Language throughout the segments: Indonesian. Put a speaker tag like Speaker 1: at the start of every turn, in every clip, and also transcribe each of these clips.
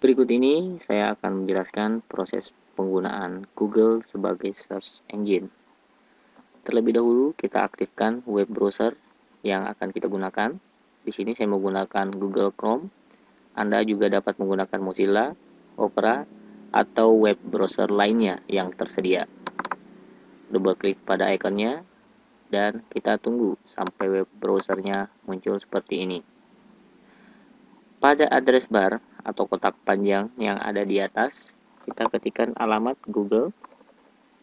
Speaker 1: Berikut ini saya akan menjelaskan proses penggunaan Google sebagai search engine. Terlebih dahulu kita aktifkan web browser yang akan kita gunakan. Di sini saya menggunakan Google Chrome. Anda juga dapat menggunakan Mozilla, Opera, atau web browser lainnya yang tersedia. Double klik pada ikonnya dan kita tunggu sampai web browsernya muncul seperti ini. Pada address bar atau kotak panjang yang ada di atas, kita ketikkan alamat Google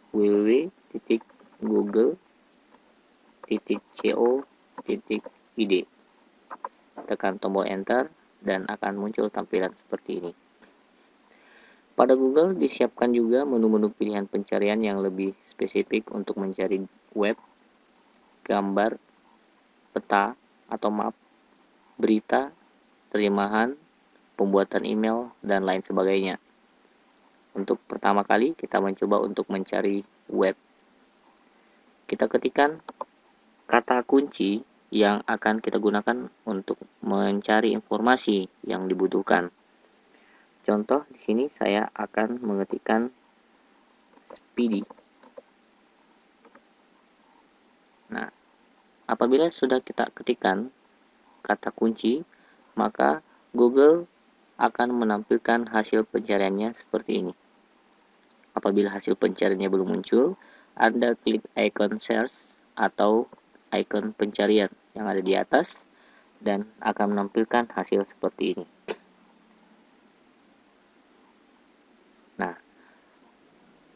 Speaker 1: www.google.co.id. Tekan tombol enter dan akan muncul tampilan seperti ini. Pada Google disiapkan juga menu-menu pilihan pencarian yang lebih spesifik untuk mencari web, gambar, peta atau map, berita, terjemahan, pembuatan email, dan lain sebagainya. Untuk pertama kali kita mencoba untuk mencari web. Kita ketikkan kata kunci yang akan kita gunakan untuk mencari informasi yang dibutuhkan. Contoh di sini saya akan mengetikkan speedy. Nah, apabila sudah kita ketikkan kata kunci, maka Google akan menampilkan hasil pencariannya seperti ini. Apabila hasil pencariannya belum muncul, Anda klik icon search atau icon pencarian yang ada di atas dan akan menampilkan hasil seperti ini. Nah,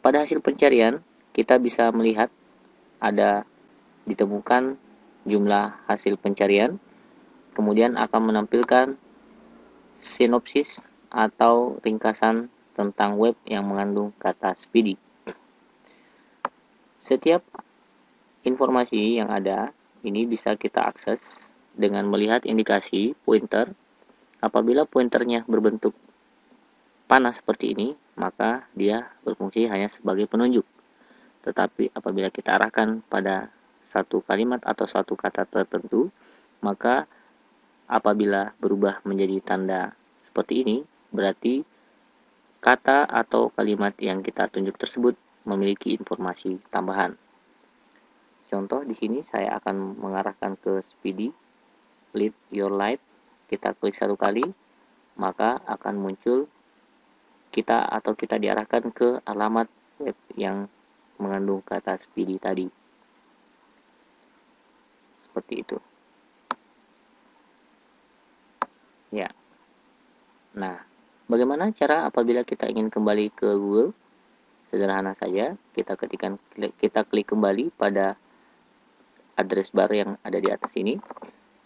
Speaker 1: pada hasil pencarian kita bisa melihat ada ditemukan jumlah hasil pencarian, kemudian akan menampilkan sinopsis atau ringkasan tentang web yang mengandung kata speedy. Setiap informasi yang ada ini bisa kita akses dengan melihat indikasi pointer. Apabila pointernya berbentuk panah seperti ini, maka dia berfungsi hanya sebagai penunjuk. Tetapi apabila kita arahkan pada satu kalimat atau satu kata tertentu, maka apabila berubah menjadi tanda seperti ini, berarti kata atau kalimat yang kita tunjuk tersebut memiliki informasi tambahan. Contoh di sini saya akan mengarahkan ke speedy, lead your light. Kita klik satu kali, maka akan muncul kita diarahkan ke alamat web yang mengandung kata speedy tadi. Seperti itu. Ya. Nah, bagaimana cara apabila kita ingin kembali ke Google? Sederhana saja, kita klik kembali pada address bar yang ada di atas ini.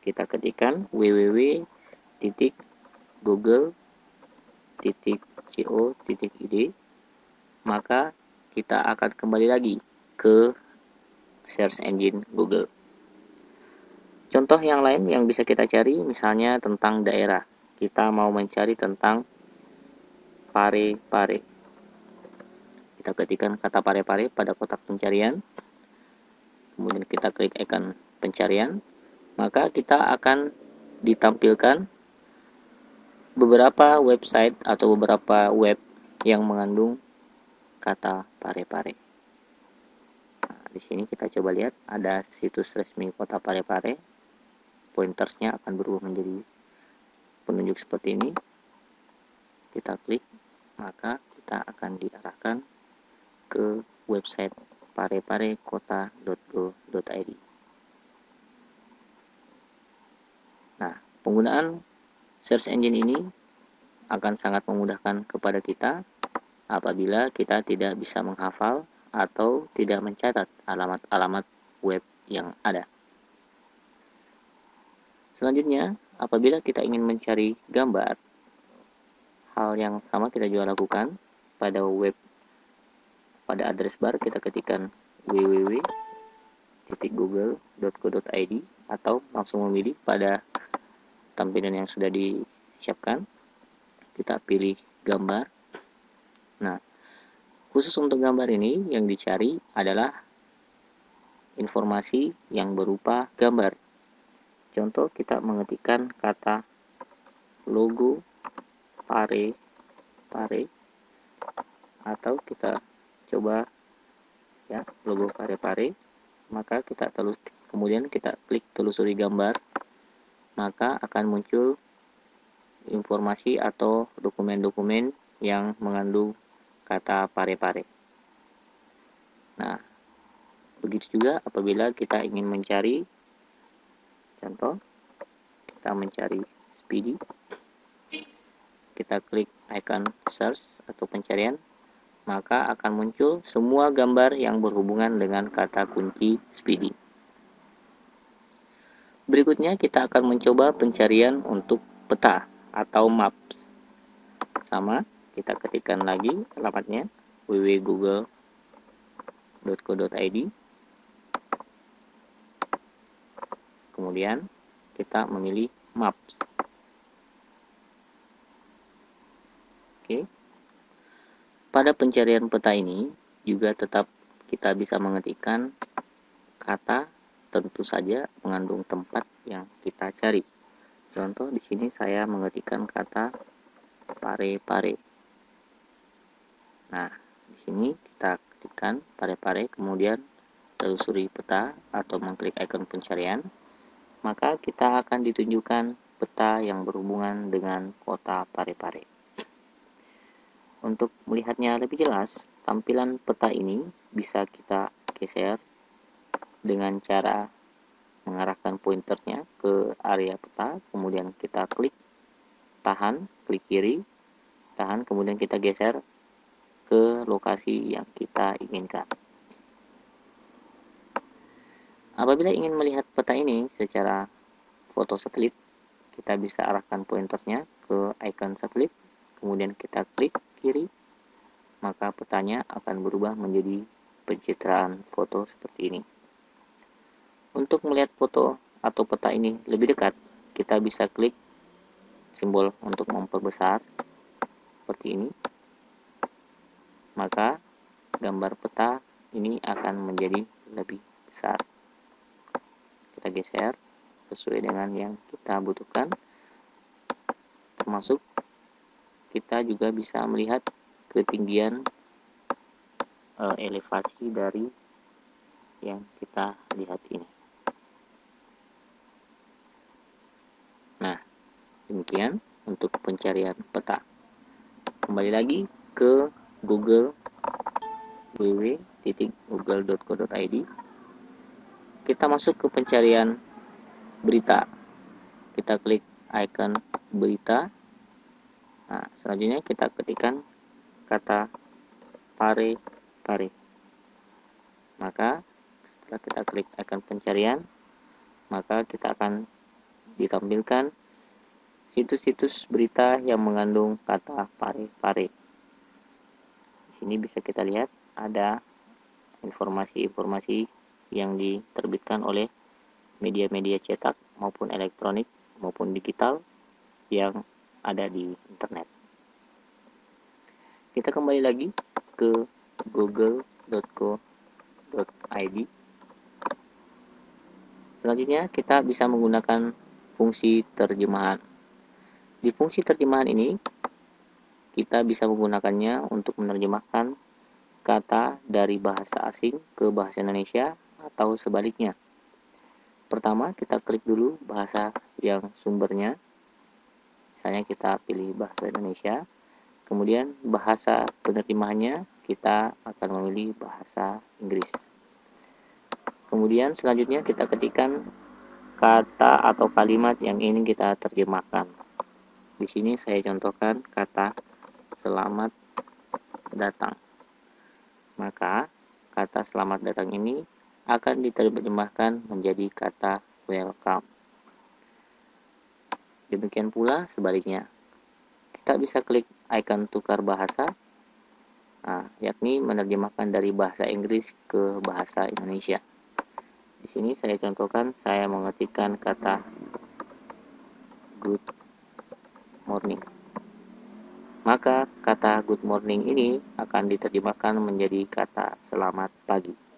Speaker 1: Kita ketikkan www.google.co.id, maka kita akan kembali lagi ke search engine Google. Contoh yang lain yang bisa kita cari misalnya tentang daerah. Kita mau mencari tentang Parepare. Kita ketikkan kata Parepare pada kotak pencarian. Kemudian kita klik icon pencarian. Maka kita akan ditampilkan beberapa website atau beberapa web yang mengandung kata Parepare. Nah, di sini kita coba lihat ada situs resmi kota Parepare. Pointersnya akan berubah menjadi penunjuk seperti ini. Kita klik, maka kita akan diarahkan ke website pareparekota.go.id. Nah, penggunaan search engine ini akan sangat memudahkan kepada kita apabila kita tidak bisa menghafal atau tidak mencatat alamat-alamat web yang ada. Selanjutnya, apabila kita ingin mencari gambar, hal yang sama kita juga lakukan pada web. Pada address bar kita ketikkan www.google.co.id atau langsung memilih pada tampilan yang sudah disiapkan. Kita pilih gambar. Nah, khusus untuk gambar ini yang dicari adalah informasi yang berupa gambar. Contoh kita mengetikkan kata logo Parepare. pare, atau kita coba ya logo pare-pare, maka kita kemudian kita klik telusuri gambar, maka akan muncul informasi atau dokumen-dokumen yang mengandung kata pare-pare. Nah, begitu juga apabila kita ingin mencari, contoh, kita mencari Speedy, kita klik icon search atau pencarian, maka akan muncul semua gambar yang berhubungan dengan kata kunci Speedy. Berikutnya kita akan mencoba pencarian untuk peta atau maps. Sama, kita ketikkan lagi alamatnya www.google.co.id. Kemudian kita memilih maps. Oke. Pada pencarian peta ini juga tetap kita bisa mengetikkan kata tentu saja mengandung tempat yang kita cari. Contoh di sini saya mengetikkan kata pare-pare. Nah, di sini kita ketikkan pare-pare, kemudian telusuri peta atau mengklik ikon pencarian, maka kita akan ditunjukkan peta yang berhubungan dengan kota Pare-Pare. Untuk melihatnya lebih jelas, tampilan peta ini bisa kita geser dengan cara mengarahkan pointernya ke area peta, kemudian kita klik tahan, klik kiri, tahan, kemudian kita geser ke lokasi yang kita inginkan. Apabila ingin melihat peta ini secara foto satelit, kita bisa arahkan pointernya ke icon satelit, kemudian kita klik kiri, maka petanya akan berubah menjadi pencitraan foto seperti ini. Untuk melihat foto atau peta ini lebih dekat, kita bisa klik simbol untuk memperbesar seperti ini, maka gambar peta ini akan menjadi lebih besar. Kita geser sesuai dengan yang kita butuhkan, termasuk kita juga bisa melihat ketinggian elevasi dari yang kita lihat ini. Nah, demikian untuk pencarian peta. Kembali lagi ke Google, www.google.co.id. Kita masuk ke pencarian berita. Kita klik icon berita. Nah, selanjutnya kita ketikkan kata pare-pare. Maka setelah kita klik icon pencarian, maka kita akan ditampilkan situs-situs berita yang mengandung kata pare-pare. Di sini bisa kita lihat ada informasi-informasi yang diterbitkan oleh media-media cetak maupun elektronik maupun digital yang ada di internet. Kita kembali lagi ke google.co.id. Selanjutnya kita bisa menggunakan fungsi terjemahan. Di fungsi terjemahan ini kita bisa menggunakannya untuk menerjemahkan kata dari bahasa asing ke bahasa Indonesia atau sebaliknya. Pertama, kita klik dulu bahasa yang sumbernya. Misalnya kita pilih bahasa Indonesia, kemudian bahasa penerjemahannya kita akan memilih bahasa Inggris. Kemudian selanjutnya kita ketikkan kata atau kalimat yang ingin kita terjemahkan. Di sini saya contohkan kata selamat datang. Maka kata selamat datang ini akan diterjemahkan menjadi kata welcome. Demikian pula sebaliknya. Kita bisa klik icon tukar bahasa, yakni menerjemahkan dari bahasa Inggris ke bahasa Indonesia. Di sini saya contohkan, saya mengetikkan kata good morning. Maka kata good morning ini akan diterjemahkan menjadi kata selamat pagi.